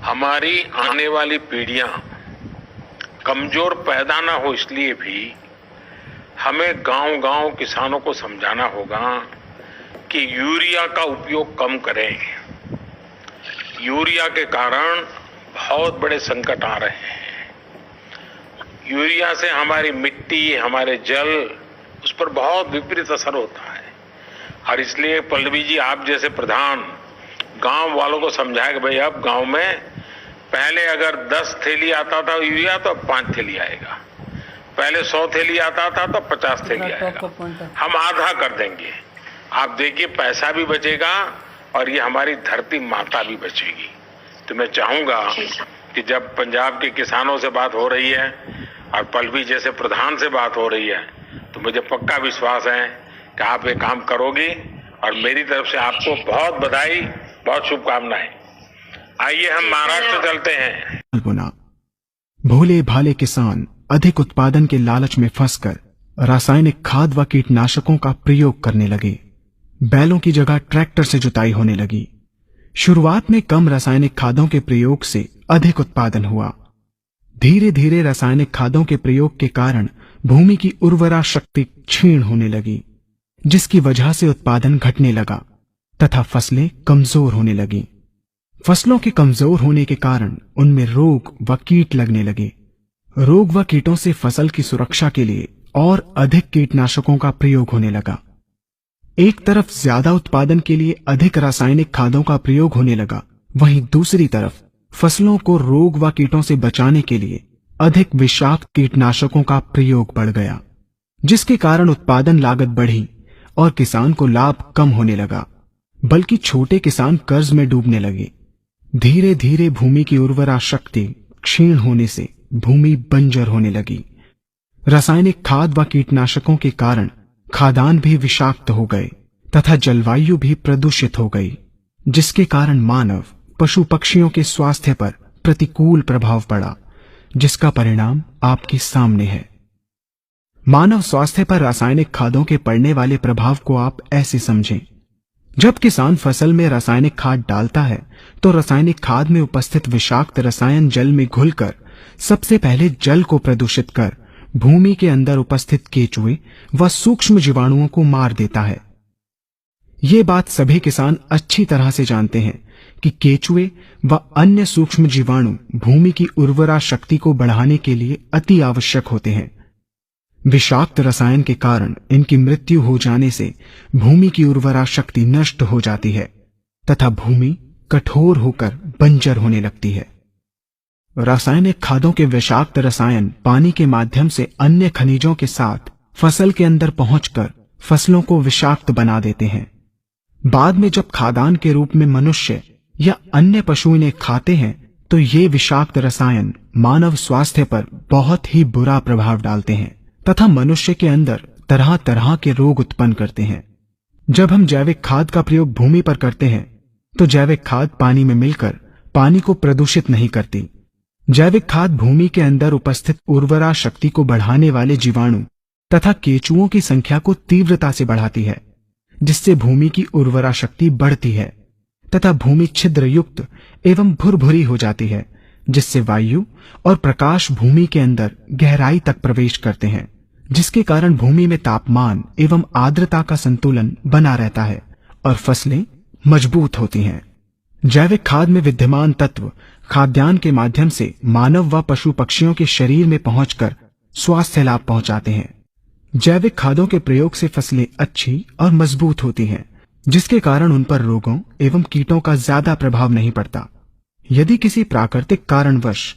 हमारी आने वाली पीढ़ियां कमजोर पैदा ना हो, इसलिए भी हमें गांव-गांव किसानों को समझाना होगा कि यूरिया का उपयोग कम करें। यूरिया के कारण बहुत बड़े संकट आ रहे हैं। यूरिया से हमारी मिट्टी, हमारे जल, उस पर बहुत विपरीत असर होता है। और इसलिए पल्लवी जी, आप जैसे प्रधान गांव वालों को समझाए कि भाई अब गांव में पहले अगर 10 थैली आता था यूरिया तो अब 5 थैली आएगा, पहले 100 थैली आता था तो 50 थैली आएगा। हम आधा कर देंगे। आप देखिए, पैसा भी बचेगा और ये हमारी धरती माता भी बचेगी। तो मैं चाहूंगा कि जब पंजाब के किसानों से बात हो रही है और पल्लवी जैसे प्रधान से बात हो रही है, तो मुझे पक्का विश्वास है कि आप ये काम करोगी। और मेरी तरफ से आपको बहुत बधाई, बहुत शुभकामनाएं। आइए हम महाराष्ट्र चलते हैं। भोले भाले किसान अधिक उत्पादन के लालच में फंसकर रासायनिक खाद व कीटनाशकों का प्रयोग करने लगे। बैलों की जगह ट्रैक्टर से जुताई होने लगी। शुरुआत में कम रासायनिक खादों के प्रयोग से अधिक उत्पादन हुआ। धीरे धीरे रासायनिक खादों के प्रयोग के कारण भूमि की उर्वरा शक्ति क्षीण होने लगी, जिसकी वजह से उत्पादन घटने लगा तथा फसलें कमजोर होने लगी। फसलों के कमजोर होने के कारण उनमें रोग व कीट लगने लगे। रोग व कीटों से फसल की सुरक्षा के लिए और अधिक कीटनाशकों का प्रयोग होने लगा। एक तरफ ज्यादा उत्पादन के लिए अधिक रासायनिक खादों का प्रयोग होने लगा, वहीं दूसरी तरफ फसलों को रोग व कीटों से बचाने के लिए अधिक विषाक्त कीटनाशकों का प्रयोग बढ़ गया, जिसके कारण उत्पादन लागत बढ़ी और किसान को लाभ कम होने लगा, बल्कि छोटे किसान कर्ज में डूबने लगे। धीरे धीरे भूमि की उर्वरा शक्ति क्षीण होने से भूमि बंजर होने लगी। रासायनिक खाद व कीटनाशकों के कारण खाद्यान्न भी विषाक्त हो गए तथा जलवायु भी प्रदूषित हो गई, जिसके कारण मानव, पशु पक्षियों के स्वास्थ्य पर प्रतिकूल प्रभाव पड़ा, जिसका परिणाम आपके सामने है। मानव स्वास्थ्य पर रासायनिक खादों के पड़ने वाले प्रभाव को आप ऐसे समझें। जब किसान फसल में रासायनिक खाद डालता है तो रासायनिक खाद में उपस्थित विषाक्त रसायन जल में घुलकर सबसे पहले जल को प्रदूषित कर भूमि के अंदर उपस्थित केचुए व सूक्ष्म जीवाणुओं को मार देता है। ये बात सभी किसान अच्छी तरह से जानते हैं कि केचुए व अन्य सूक्ष्म जीवाणु भूमि की उर्वरा शक्ति को बढ़ाने के लिए अति आवश्यक होते हैं। विषाक्त रसायन के कारण इनकी मृत्यु हो जाने से भूमि की उर्वरा शक्ति नष्ट हो जाती है तथा भूमि कठोर होकर बंजर होने लगती है। रासायनिक खादों के विषाक्त रसायन पानी के माध्यम से अन्य खनिजों के साथ फसल के अंदर पहुंचकर फसलों को विषाक्त बना देते हैं। बाद में जब खाद्यान्न के रूप में मनुष्य या अन्य पशु इन्हें खाते हैं तो ये विषाक्त रसायन मानव स्वास्थ्य पर बहुत ही बुरा प्रभाव डालते हैं तथा मनुष्य के अंदर तरह तरह के रोग उत्पन्न करते हैं। जब हम जैविक खाद का प्रयोग भूमि पर करते हैं तो जैविक खाद पानी में मिलकर पानी को प्रदूषित नहीं करती। जैविक खाद भूमि के अंदर उपस्थित उर्वरा शक्ति को बढ़ाने वाले जीवाणु तथा केचुओं की संख्या को तीव्रता से बढ़ाती है, जिससे भूमि की उर्वरा शक्ति बढ़ती है तथा भूमि छिद्र युक्त एवं भुरभुरी हो जाती है, जिससे वायु और प्रकाश भूमि के अंदर गहराई तक प्रवेश करते हैं, जिसके कारण भूमि में तापमान एवं आर्द्रता का संतुलन बना रहता है और फसलें मजबूत होती हैं। जैविक खाद में विद्यमान तत्व खाद्यान्न के माध्यम से मानव व पशु पक्षियों के शरीर में पहुंचकर स्वास्थ्य लाभ पहुंचाते हैं। जैविक खादों के प्रयोग से फसलें अच्छी और मजबूत होती हैं, जिसके कारण उन पर रोगों एवं कीटों का ज्यादा प्रभाव नहीं पड़ता। यदि किसी प्राकृतिक कारणवश